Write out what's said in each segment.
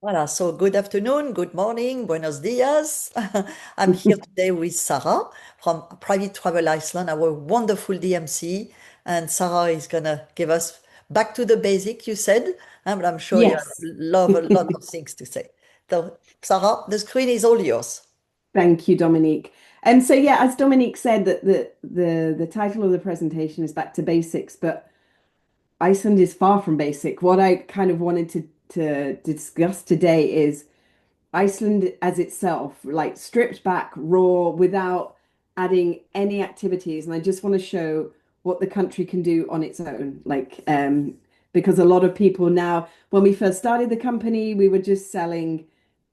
Voilà, so good afternoon, good morning, buenos dias. I'm here today with Sarah from Private Travel Iceland, our wonderful DMC. And Sarah is gonna give us back to the basic, you said, but I'm sure you have Yes. love a lot of things to say. So, Sarah, the screen is all yours. Thank you, Dominique. And so yeah, as Dominique said, that the title of the presentation is Back to Basics, but Iceland is far from basic. What I kind of wanted to discuss today is Iceland as itself, like stripped back, raw, without adding any activities. And I just want to show what the country can do on its own. Because a lot of people now, when we first started the company, we were just selling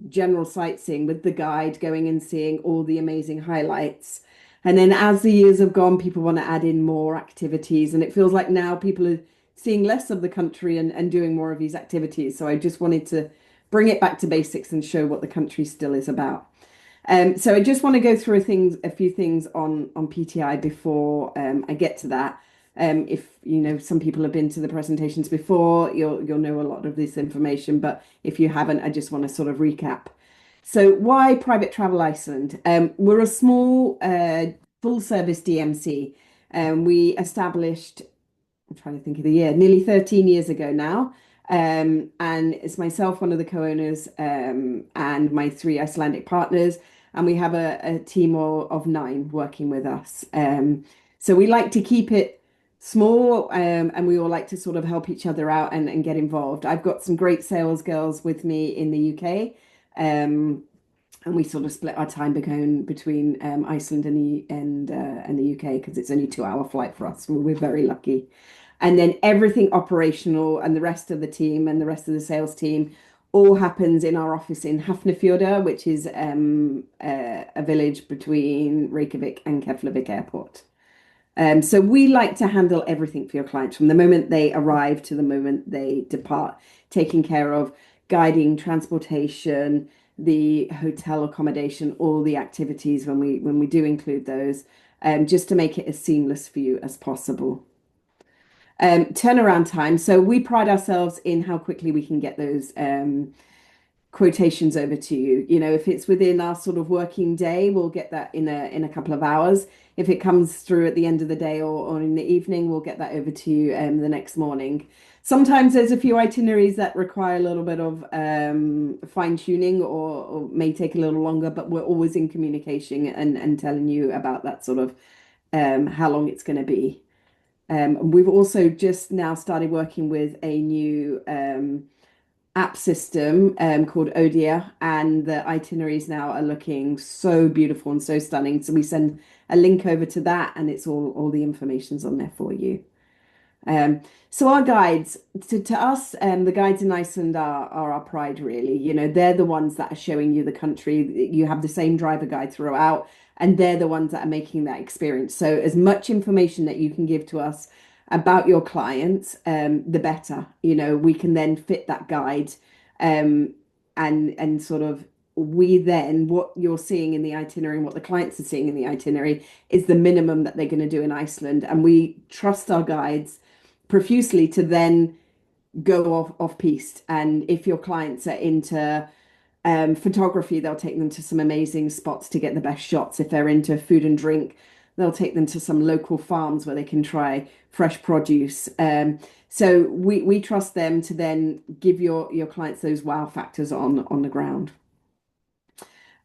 general sightseeing with the guide, going and seeing all the amazing highlights. And then as the years have gone, people want to add in more activities. And it feels like now people are seeing less of the country and doing more of these activities. So I just wanted to bring it back to basics and show what the country still is about. So I just want to go through a few things on PTI before I get to that. If you know some people have been to the presentations before, you'll know a lot of this information. But if you haven't, I just want to sort of recap. So why Private Travel Iceland? We're a small full service DMC. We established, I'm trying to think of the year, nearly 13 years ago now. And it's myself, one of the co-owners, and my three Icelandic partners. And we have a team of nine working with us. So we like to keep it small, and we all like to sort of help each other out and get involved. I've got some great sales girls with me in the UK. And we sort of split our time between Iceland and the UK because it's only 2 hour flight for us. We're very lucky. And then everything operational and the rest of the team and the rest of the sales team all happens in our office in Hafnarfjordur, which is a village between Reykjavik and Keflavik Airport. So we like to handle everything for your clients from the moment they arrive to the moment they depart, taking care of guiding, transportation, the hotel accommodation, all the activities when we do include those, just to make it as seamless for you as possible. Turnaround time. So we pride ourselves in how quickly we can get those quotations over to you. You know, if it's within our sort of working day, we'll get that in a couple of hours. If it comes through at the end of the day or in the evening, we'll get that over to you the next morning. Sometimes there's a few itineraries that require a little bit of fine tuning or may take a little longer, but we're always in communication and telling you about that sort of how long it's going to be. We've also just now started working with a new app system called Odia, and the itineraries now are looking so beautiful and so stunning. So we send a link over to that, and it's all the information's on there for you. So our guides, to us, the guides in Iceland are our pride, really. You know, they're the ones that are showing you the country. You have the same driver guide throughout, and they're the ones that are making that experience. So as much information that you can give to us about your clients, the better. You know, we can then fit that guide, and sort of we then what you're seeing in the itinerary and what the clients are seeing in the itinerary is the minimum that they're going to do in Iceland, and we trust our guides profusely to then go off piste. And if your clients are into photography, they'll take them to some amazing spots to get the best shots. If they're into food and drink, they'll take them to some local farms where they can try fresh produce. So we trust them to then give your clients those wow factors on the ground.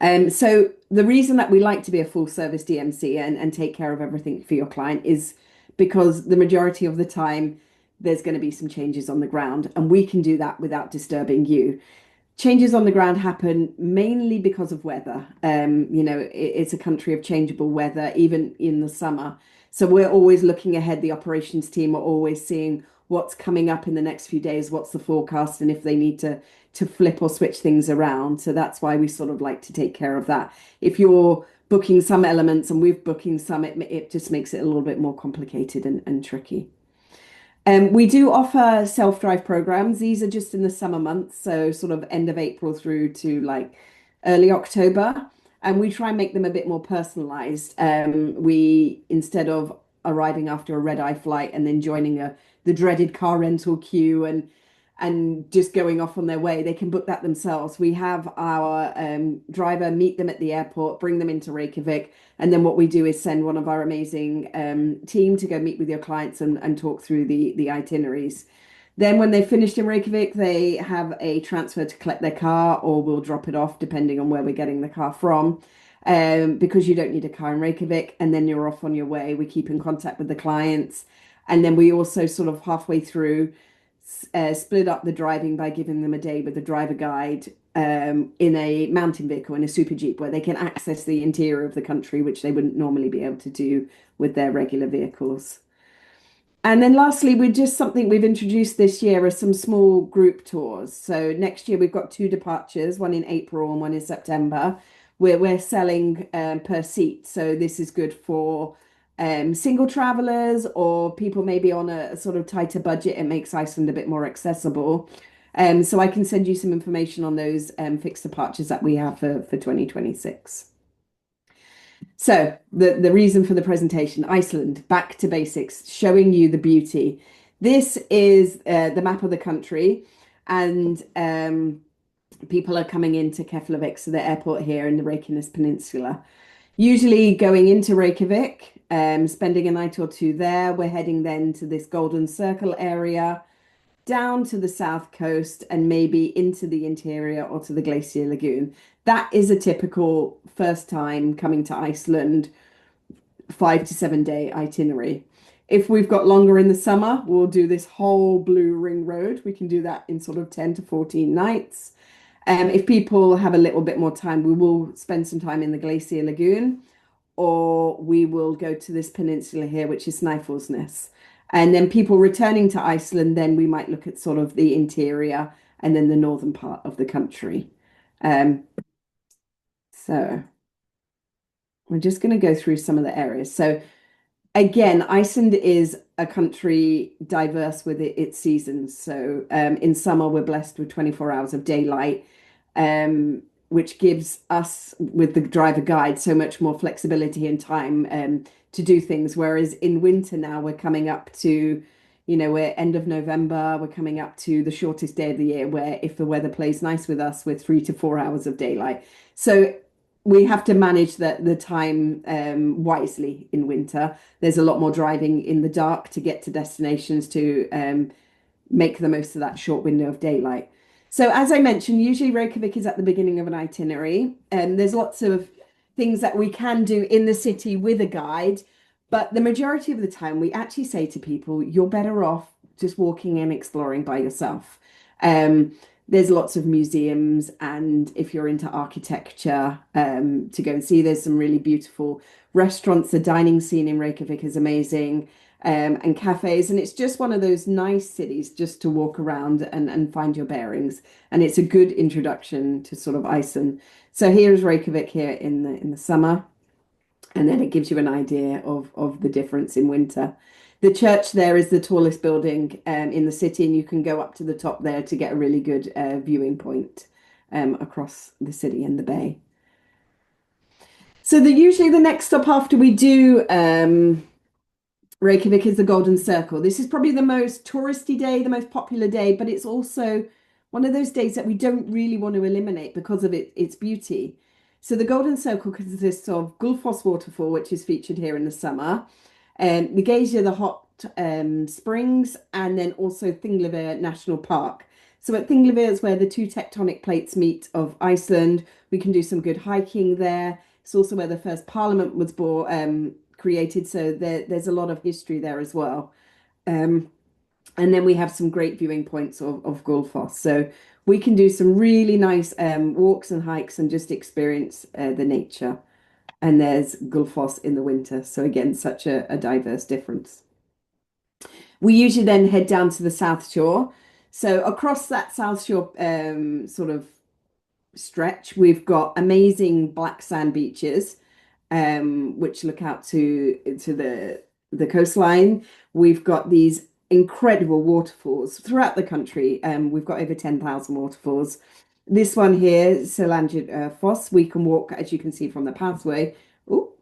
So the reason that we like to be a full service DMC and take care of everything for your client is because the majority of the time there's going to be some changes on the ground, and we can do that without disturbing you. Changes on the ground happen mainly because of weather. You know, it's a country of changeable weather, even in the summer. So we're always looking ahead. The operations team are always seeing what's coming up in the next few days, what's the forecast, and if they need to flip or switch things around. So that's why we sort of like to take care of that. If you're booking some elements and we're booking some, it just makes it a little bit more complicated and tricky. We do offer self-drive programs. These are just in the summer months, so sort of end of April through to like early October. And we try and make them a bit more personalized. We, instead of arriving after a red-eye flight and then joining the dreaded car rental queue and and just going off on their way. They can book that themselves. We have our driver meet them at the airport, bring them into Reykjavik, and then what we do is send one of our amazing team to go meet with your clients and talk through the itineraries. Then, when they've finished in Reykjavik, they have a transfer to collect their car, or we'll drop it off depending on where we're getting the car from. Because you don't need a car in Reykjavik, and then you're off on your way. We keep in contact with the clients, and then we also sort of halfway through split up the driving by giving them a day with a driver guide in a mountain vehicle, in a super jeep, where they can access the interior of the country, which they wouldn't normally be able to do with their regular vehicles. And then lastly, we're just something we've introduced this year are some small group tours. So next year we've got two departures, one in April and one in September, where we're selling per seat. So this is good for single travelers or people maybe on a sort of tighter budget. It makes Iceland a bit more accessible. So I can send you some information on those fixed departures that we have for 2026. So the reason for the presentation, Iceland, back to basics, showing you the beauty. This is the map of the country, and people are coming into Keflavik, so the airport here in the Reykjanes Peninsula. Usually going into Reykjavik, spending a night or two there. We're heading then to this Golden Circle area, down to the south coast and maybe into the interior or to the Glacier Lagoon. That is a typical first time coming to Iceland 5 to 7 day itinerary. If we've got longer in the summer, we'll do this whole Blue Ring Road. We can do that in sort of 10 to 14 nights. If people have a little bit more time, we will spend some time in the Glacier Lagoon, or we will go to this peninsula here, which is Snæfellsnes. And then people returning to Iceland, then we might look at sort of the interior and then the northern part of the country. Um, so we're just going to go through some of the areas. So again, Iceland is a country diverse with its seasons. So in summer, we're blessed with 24 hours of daylight, which gives us, with the driver guide, so much more flexibility and time to do things. Whereas in winter now, we're coming up to, we're end of November, we're coming up to the shortest day of the year, where if the weather plays nice with us, we're 3 to 4 hours of daylight. So we have to manage the time wisely in winter. There's a lot more driving in the dark to get to destinations to make the most of that short window of daylight. So as I mentioned, usually Reykjavik is at the beginning of an itinerary, and there's lots of things that we can do in the city with a guide, but the majority of the time we actually say to people, you're better off just walking and exploring by yourself. Um, there's lots of museums, and if you're into architecture, to go and see, there's some really beautiful restaurants. The dining scene in Reykjavik is amazing, and cafes, and it's just one of those nice cities just to walk around and find your bearings. And it's a good introduction to sort of Iceland. So here's Reykjavik here in the summer, and then it gives you an idea of the difference in winter. The church there is the tallest building in the city, and you can go up to the top there to get a really good viewing point across the city and the bay. So usually the next stop after we do Reykjavik is the Golden Circle. This is probably the most touristy day, the most popular day, but it's also one of those days that we don't really want to eliminate because of its beauty. So the Golden Circle consists of Gullfoss waterfall, which is featured here in the summer, the Geysir, the hot springs, and then also Thingvellir National Park. So at Thingvellir is where the two tectonic plates meet of Iceland. We can do some good hiking there. It's also where the first parliament was created, so there's a lot of history there as well. Um, and then we have some great viewing points of Gullfoss. So we can do some really nice walks and hikes and just experience the nature. And there's Gullfoss in the winter. So again, such a diverse difference. We usually then head down to the South Shore. So across that South Shore sort of stretch, we've got amazing black sand beaches, which look out to the coastline. We've got these incredible waterfalls throughout the country. We've got over 10,000 waterfalls. This one here, Selangor Foss, we can walk, as you can see from the pathway. Oh,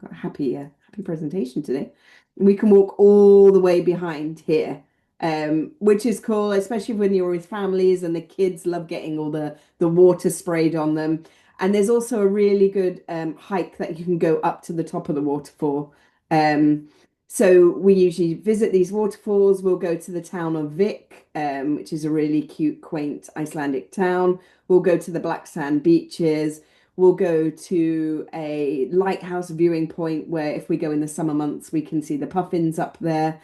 got a happy presentation today. We can walk all the way behind here. which is cool, especially when you're with families and the kids love getting all the water sprayed on them. And there's also a really good hike that you can go up to the top of the waterfall. Um, so we usually visit these waterfalls. We'll go to the town of Vik, which is a really cute, quaint Icelandic town. We'll go to the black sand beaches. We'll go to a lighthouse viewing point where if we go in the summer months, we can see the puffins up there.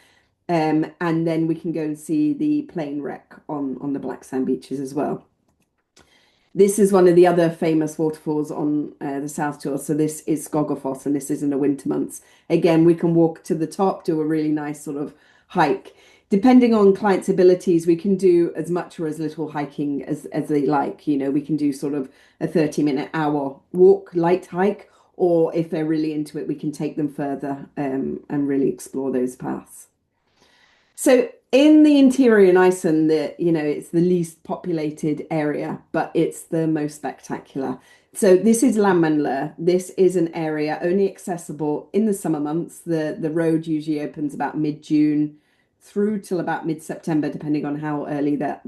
And then we can go and see the plane wreck on the black sand beaches as well. This is one of the other famous waterfalls on the South Shore. So this is Skogafoss, and this is in the winter months. Again, we can walk to the top, do a really nice sort of hike. Depending on clients' abilities, we can do as much or as little hiking as they like. You know, we can do sort of a 30-minute hour walk, light hike, or if they're really into it, we can take them further and really explore those paths. So in the interior in Iceland, it's the least populated area, but it's the most spectacular. So this is Landmannalaugar. This is an area only accessible in the summer months. The road usually opens about mid-June through till about mid-September, depending on how early that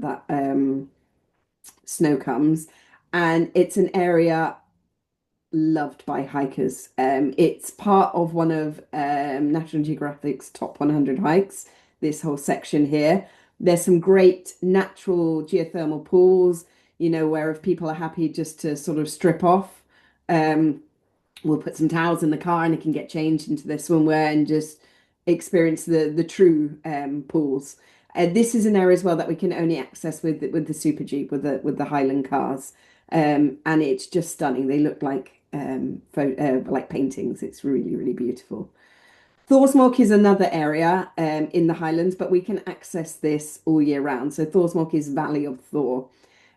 snow comes. And it's an area loved by hikers. It's part of one of National Geographic's top 100 hikes, this whole section here. There's some great natural geothermal pools, where if people are happy just to sort of strip off, um, we'll put some towels in the car and they can get changed into their swimwear and just experience the true pools. This is an area as well that we can only access with the Super Jeep with the Highland cars, and it's just stunning. They look like paintings. It's really really beautiful. Thorsmork is another area in the Highlands, but we can access this all year round. So Thorsmork is Valley of Thor.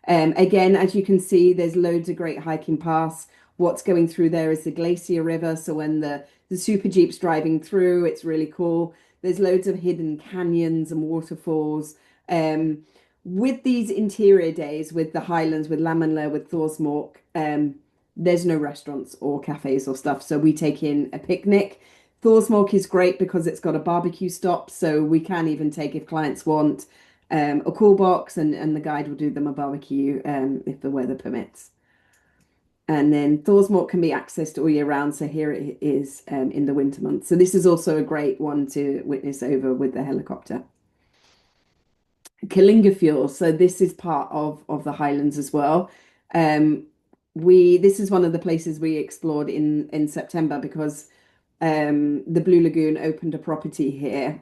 Again, as you can see, there's loads of great hiking paths. What's going through there is the Glacier River. So when the Super Jeep's driving through, it's really cool. There's loads of hidden canyons and waterfalls. With these interior days, with the Highlands, with Lamanla, with Thorsmork, there's no restaurants or cafes or stuff. So we take in a picnic. Thorsmork is great because it's got a barbecue stop. So we can even take, if clients want, a cool box, and the guide will do them a barbecue if the weather permits. And then Thorsmork can be accessed all year round. So here it is in the winter months. So this is also a great one to witness over with the helicopter. Killingafjord. So this is part of the Highlands as well. This is one of the places we explored in September because the Blue Lagoon opened a property here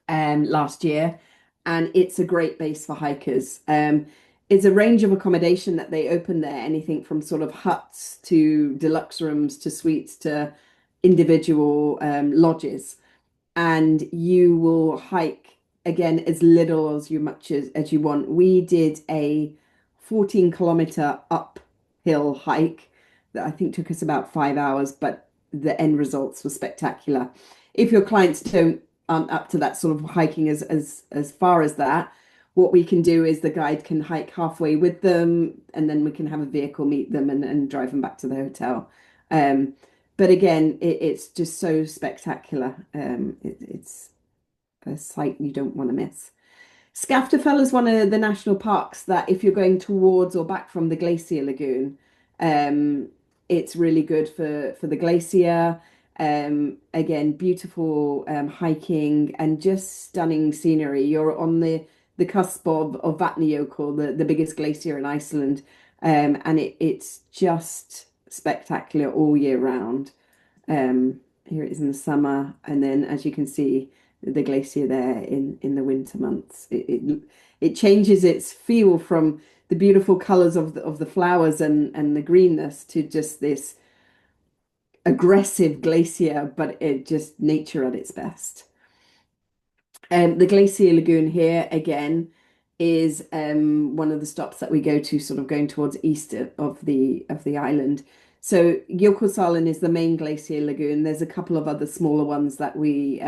last year, and it's a great base for hikers. It's a range of accommodation that they open there, anything from sort of huts to deluxe rooms to suites to individual lodges, and you will hike again as little as much as you want. We did a 14-kilometer uphill hike that I think took us about 5 hours, but the end results were spectacular. If your clients aren't up to that sort of hiking as far as that, what we can do is the guide can hike halfway with them, and then we can have a vehicle meet them and drive them back to the hotel. But again, it's just so spectacular. It's a sight you don't want to miss. Skaftafell is one of the national parks that if you're going towards or back from the Glacier Lagoon, um, it's really good for the glacier. Again, beautiful hiking and just stunning scenery. You're on the cusp of Vatnajökull, the biggest glacier in Iceland, and it's just spectacular all year round. Here it is in the summer, and then as you can see, the glacier there in the winter months. It changes its feel from the beautiful colors of the flowers and the greenness to just this aggressive glacier, but it just nature at its best. The Glacier Lagoon here again is one of the stops that we go to, sort of going towards east of the island. So Jökulsárlón is the main glacier lagoon. There's a couple of other smaller ones that we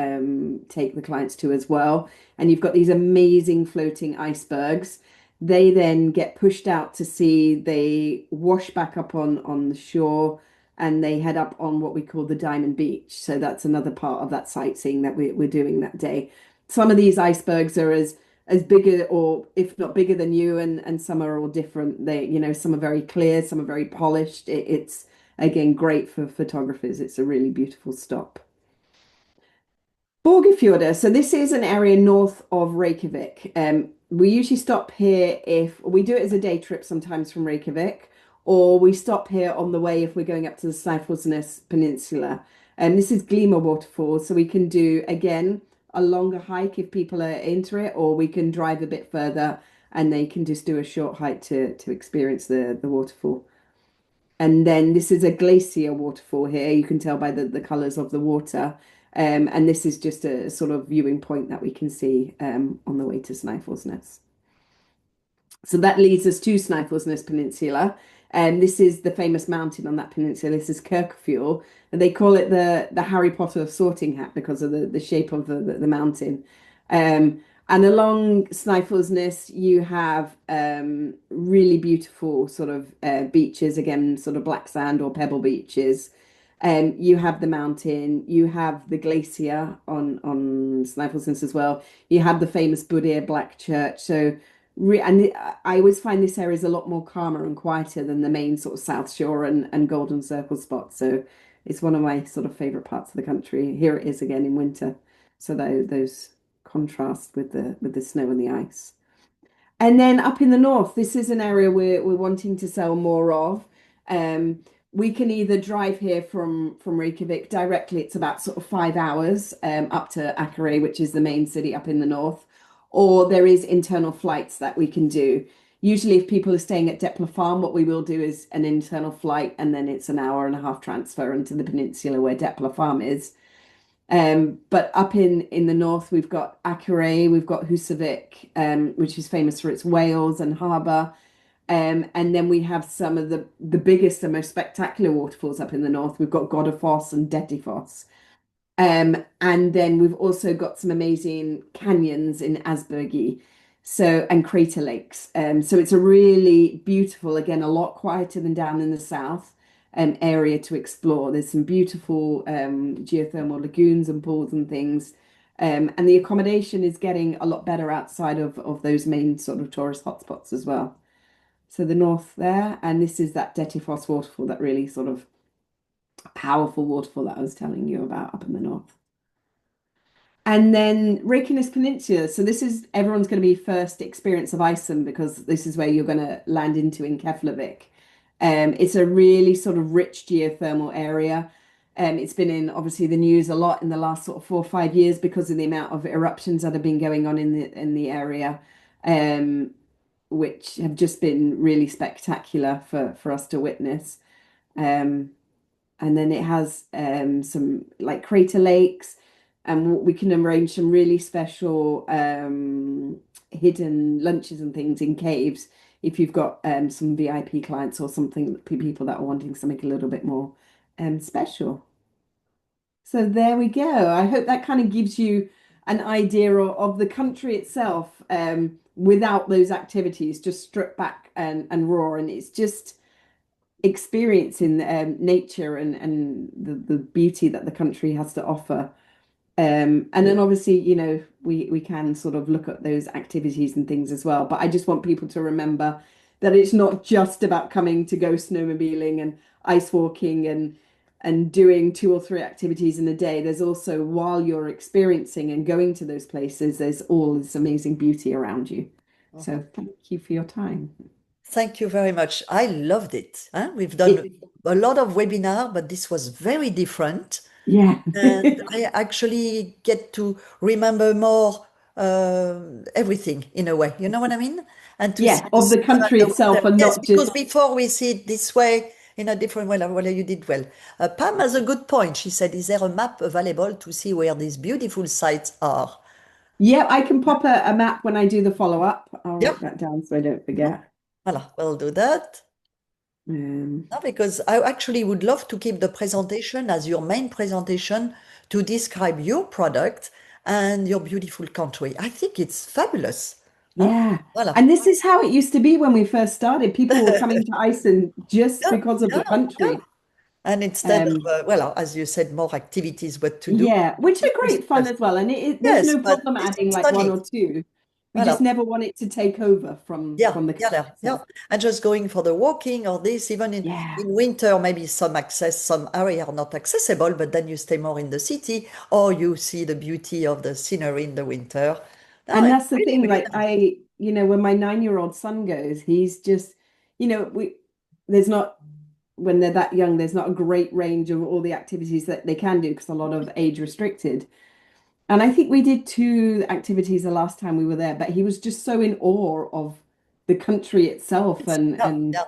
take the clients to as well. And you've got these amazing floating icebergs. They then get pushed out to sea. They wash back up on the shore, and they head up on what we call the Diamond Beach. So that's another part of that sightseeing that we're doing that day. some of these icebergs are as bigger or if not bigger than you, and some are all different. They, some are very clear, some are very polished. It's again great for photographers. It's a really beautiful stop. Borgafjordur. So this is an area north of Reykjavik. We usually stop here if we do it as a day trip sometimes from Reykjavik, or we stop here on the way if we're going up to the Snæfellsnes Peninsula. And this is Glima Waterfall, so we can do again a longer hike if people are into it, or we can drive a bit further and they can just do a short hike to experience the waterfall. And then this is a glacier waterfall here. You can tell by the colours of the water. And this is just a sort of viewing point that we can see on the way to Snæfellsnes. So that leads us to Snæfellsnes Peninsula. And this is the famous mountain on that peninsula. This is Kirkfjord. And they call it the Harry Potter sorting hat because of the shape of the mountain. And along Snæfellsnes, you have really beautiful sort of beaches, again, sort of black sand or pebble beaches. You have the mountain, you have the glacier on Snæfellsnes as well. You have the famous Budir Black Church. So, and I always find this area is a lot more calmer and quieter than the main sort of South Shore and Golden Circle spots. So it's one of my sort of favorite parts of the country. Here it is again in winter. So those contrast with the snow and the ice. And then up in the north, this is an area we're wanting to sell more of. Um, we can either drive here from Reykjavik directly, it's about sort of 5 hours up to Akurey, which is the main city up in the north, or there is internal flights that we can do. Usually, if people are staying at Depla Farm, what we will do is an internal flight, and then it's an hour and a half transfer into the peninsula where Depla Farm is. But up in the north, we've got Akurey, we've got Husavik, which is famous for its whales and harbour. And then we have some of the biggest and most spectacular waterfalls up in the north. We've got Godafoss and Dettifoss. And then we've also got some amazing canyons in Aspergy, so and crater lakes. So it's a really beautiful, again, a lot quieter than down in the south, area to explore. There's some beautiful geothermal lagoons and pools and things. And the accommodation is getting a lot better outside of those main sort of tourist hotspots as well. So the north there, and this is that Dettifoss waterfall, that really sort of powerful waterfall that I was telling you about up in the north. And then Reykjanes Peninsula. So this is everyone's going to be first experience of Iceland because this is where you're going to land into in Keflavik. It's a really sort of rich geothermal area. It's been in obviously the news a lot in the last sort of 4 or 5 years because of the amount of eruptions that have been going on in the area, which have just been really spectacular for us to witness. Um, and then it has some like crater lakes, and we can arrange some really special hidden lunches and things in caves if you've got some VIP clients or something, people that are wanting something a little bit more special. So there we go. I hope that kind of gives you an idea of the country itself without those activities, just stripped back and raw. And it's just experiencing nature and the beauty that the country has to offer. And then obviously, we can sort of look at those activities and things as well. But I just want people to remember that it's not just about coming to go snowmobiling and ice walking and doing 2 or 3 activities in a day. There's also, while you're experiencing and going to those places, there's all this amazing beauty around you. So thank you for your time. Thank you very much. I loved it. Huh? We've done It, a lot of webinar, but this was very different. yeah. And I actually get to remember more everything in a way. You know what I mean? And to see Yeah, the of the sun and country the water. itself and Yes, not because just, before we see it this way in a different way. Well, you did well. Pam has a good point. She said, "Is there a map available to see where these beautiful sites are?" yeah, I can pop a map when I do the follow-up. I'll Yep. write that down so I don't Mhm. forget. Voilà, we'll do that. Um, No, because I actually would love to keep the presentation as your main presentation to describe your product and your beautiful country. I think it's fabulous. Huh? yeah. Voilà. And this is how it used to be when we first started. People were coming to Iceland just Yeah, because of yeah, the yeah. country. And instead of, Um, well, as you said, more activities, what to do. yeah, which are It was great fun just, as well. And there's yes, no but problem it's adding like one stunning. or two. We just Voilà. never want it to take over Yeah, from the yeah, country yeah, yeah. itself. And just going for the walking or this, even Yeah. in winter, maybe some area are not accessible, but then you stay more in the city or you see the beauty of the scenery in the winter. No, And it's that's the really, thing, really like nice. when my 9-year-old son goes, he's just, there's not, when they're that young, there's not a great range of all the activities that they can do because a lot of age restricted. And I think we did two activities the last time we were there, but he was just so in awe of the country itself Yeah, and yeah.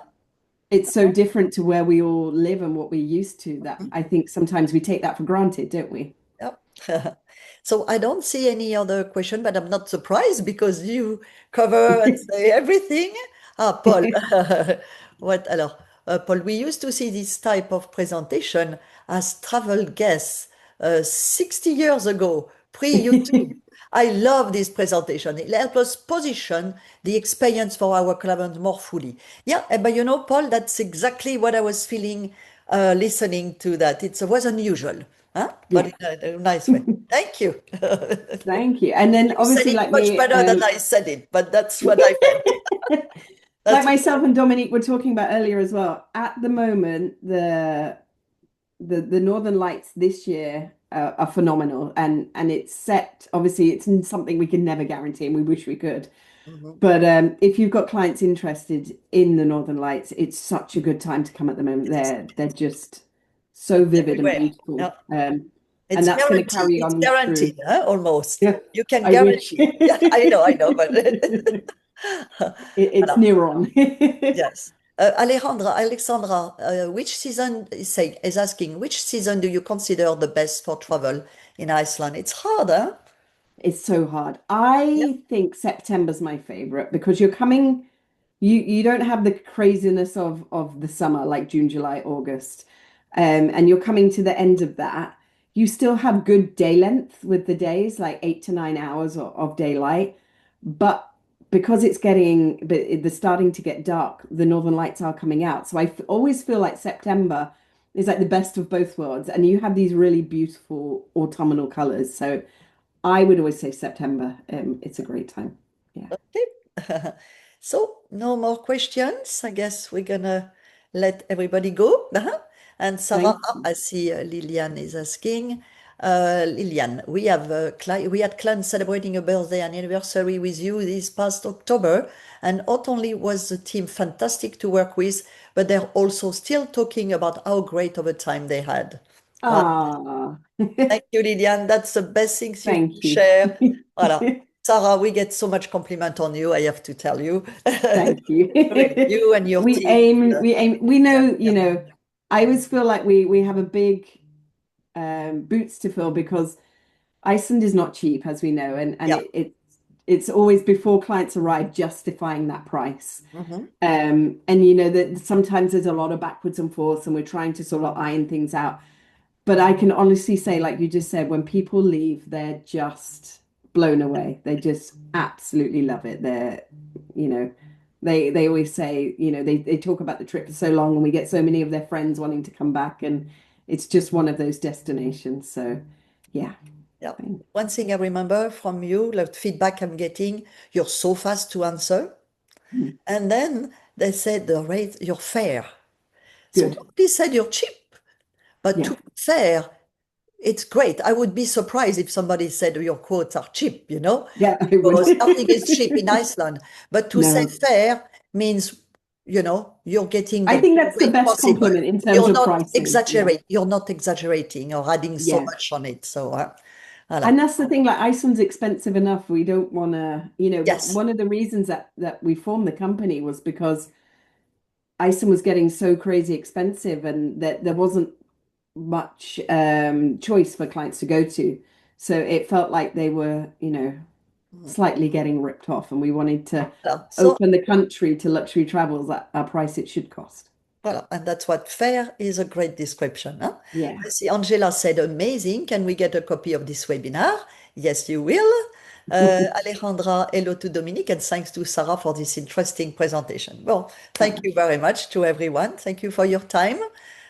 it's so different to where we all live and what we're used to that Mhm. I think sometimes we take that for granted, don't we? Yep. So I don't see any other question, but I'm not surprised because you cover and say everything. Ah, Paul, what alors? Paul, we used to see this type of presentation as travel guests 60 years ago, pre-YouTube. I love this presentation. It helps us position the experience for our clients more fully. Yeah, but Paul, that's exactly what I was feeling listening to that. It was unusual, huh? But Yeah. in a nice way. Thank you. Thank you. And then You said obviously it like much me, better than I said it, but that's what I meant. like That's myself and Dominique were talking about earlier as well. At the moment, the Northern Lights this year are phenomenal, and it's set. Obviously, it's something we can never guarantee, and we wish we could. mhm. But if you've got clients interested in the Northern Lights, it's such a good time to come at the moment. It is They're just so vivid and everywhere. beautiful, Yeah. and It's that's going to guaranteed. carry It's on through. guaranteed, huh? Almost. Yeah, You can I wish. guarantee. Yeah, I know, but It's voilà. near on. Yes. Alexandra, which season is asking, which season do you consider the best for travel in Iceland? It's hard, huh? It's so hard. Yeah. I think September's my favorite because you don't have the craziness of the summer like June, July, August. And you're coming to the end of that. You still have good day length with the days, like 8 to 9 hours of daylight. But because they're starting to get dark, the northern lights are coming out. So always feel like September is like the best of both worlds. And you have these really beautiful autumnal colors. So I would always say September. It's a great time. Yeah. Okay. So no more questions. I guess we're gonna let everybody go. And Sarah, Thank I see Lilian is asking. Lilian, we had clients celebrating a birthday and anniversary with you this past October, and not only was the team fantastic to work with, but they're also still talking about how great of a time they had. Well, Ah, thank you, Lilian. That's the best things you can thank you. share. Voilà. Sarah, we get so much compliment on you, I have to tell you. Thank you. Really, you and your team. We Yeah, know, yeah. I always feel like we have a big boots to fill because Iceland is not cheap, as we know, and Yeah. it's always before clients arrive justifying that price. Mhm. And that sometimes there's a lot of backwards and forths, and we're trying to sort of iron things out. But I can honestly say, like you just said, when people leave, they're just blown away. They just absolutely love it. You know, they always say, they talk about the trip for so long, and we get so many of their friends wanting to come back, and it's just one of those destinations. So, yeah. Yeah. One thing I remember from you, like feedback I'm getting, you're so fast to answer. Mm. And then they said the rate, you're fair. So Good. nobody said you're cheap, but to Yeah. be fair, it's great. I would be surprised if somebody said your quotes are cheap, Yeah, I would. because nothing is cheap in Iceland. But to say No, fair means, you're getting I the think that's the rate best possible. compliment in terms of pricing. You're not exaggerating or adding so Yeah. much on it. So, voilà. And that's the thing, like Iceland's expensive enough. We don't want to, Yes. one of the reasons that we formed the company was because Iceland was getting so crazy expensive and that there wasn't much choice for clients to go to. So it felt like they were, Mhm. slightly getting ripped off, and we wanted to Voilà. So, open the country to luxury travels at a price it should cost. voilà. And that's what fair is a great description. Huh? Yeah. I see Angela said, amazing. Can we get a copy of this webinar? Yes, you will. Alejandra, hello to Dominique, and thanks to Sarah for this interesting presentation. Well, thank Uh, you very much to everyone. Thank you for your time.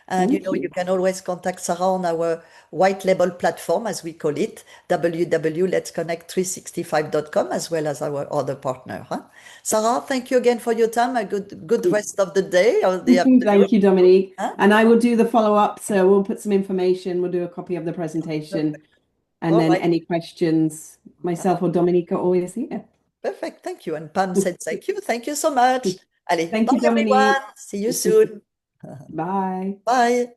And Thank you you. can always contact Sarah on our white label platform, as we call it, www.letsconnect365.com, as well as our other partner. Huh? Sarah, thank you again for your time. A good rest of the day or the afternoon. Thank you, Dominique. Huh? And I will do the follow-up. So we'll put some information, we'll do a copy of the presentation. Perfect. And All then right. any questions, myself or Dominique are always here. Perfect. Thank you. And Pam said thank you. Thank you so much. Allez, Thank bye you, everyone. Dominique. See you soon. Bye. Bye.